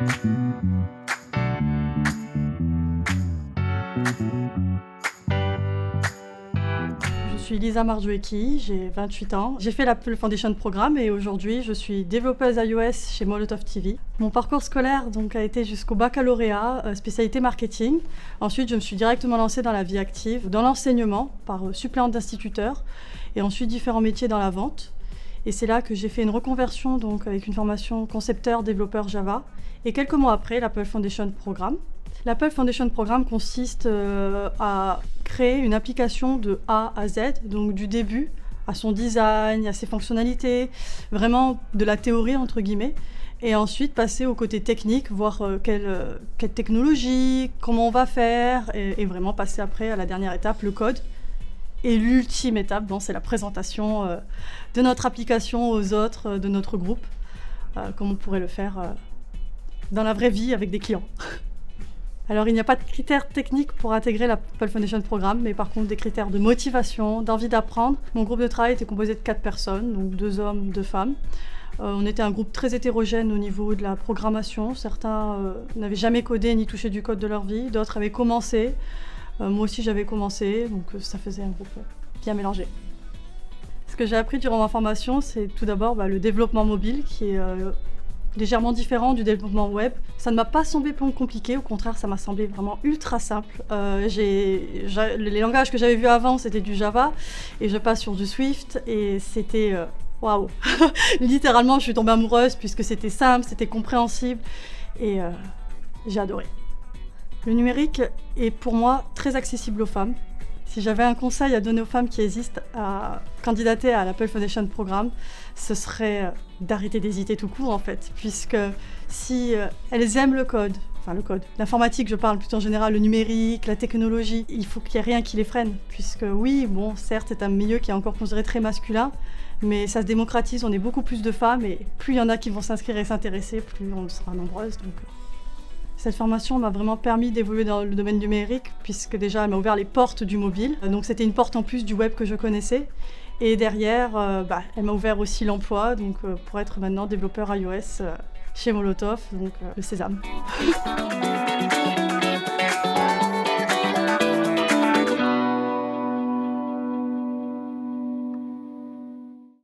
Je suis Lisa Marjoueki, j'ai 28 ans. J'ai fait l'Apple Foundation Programme et aujourd'hui je suis développeuse iOS chez Molotov TV. Mon parcours scolaire a été jusqu'au baccalauréat, spécialité marketing. Ensuite je me suis directement lancée dans la vie active, dans l'enseignement par suppléante d'instituteur et ensuite différents métiers dans la vente. Et c'est là que j'ai fait une reconversion avec une formation concepteur développeur Java et quelques mois après l'Apple Foundation Programme. L'Apple Foundation Programme consiste à créer une application de A à Z, donc du début à son design, à ses fonctionnalités, vraiment de la théorie entre guillemets, et ensuite passer au côté technique, voir quelle technologie, comment on va faire, et vraiment passer après à la dernière étape, le code. Et l'ultime étape, c'est la présentation de notre application aux autres de notre groupe, comme on pourrait le faire dans la vraie vie avec des clients. Alors, il n'y a pas de critères techniques pour intégrer l'Apple Foundation Programme, mais par contre des critères de motivation, d'envie d'apprendre. Mon groupe de travail était composé de 4 personnes, donc 2 hommes, 2 femmes. On était un groupe très hétérogène au niveau de la programmation. Certains n'avaient jamais codé ni touché du code de leur vie, d'autres avaient commencé. Moi aussi j'avais commencé, donc ça faisait un groupe bien mélangé. Ce que j'ai appris durant ma formation, c'est tout d'abord le développement mobile qui est légèrement différent du développement web. Ça ne m'a pas semblé compliqué, au contraire ça m'a semblé vraiment ultra simple. Les langages que j'avais vus avant c'était du Java et je passe sur du Swift et c'était waouh. Littéralement je suis tombée amoureuse puisque c'était simple, c'était compréhensible et j'ai adoré. Le numérique est pour moi très accessible aux femmes. Si j'avais un conseil à donner aux femmes qui hésitent à candidater à l'Apple Foundation Programme, ce serait d'arrêter d'hésiter tout court en fait, puisque si elles aiment l'informatique je parle plutôt en général, le numérique, la technologie, il faut qu'il n'y ait rien qui les freine, puisque oui, certes c'est un milieu qui est encore considéré très masculin, mais ça se démocratise, on est beaucoup plus de femmes et plus il y en a qui vont s'inscrire et s'intéresser, plus on sera nombreuses. Cette formation m'a vraiment permis d'évoluer dans le domaine numérique puisque déjà elle m'a ouvert les portes du mobile. Donc c'était une porte en plus du web que je connaissais. Et derrière, elle m'a ouvert aussi l'emploi pour être maintenant développeur iOS chez Molotov, le sésame.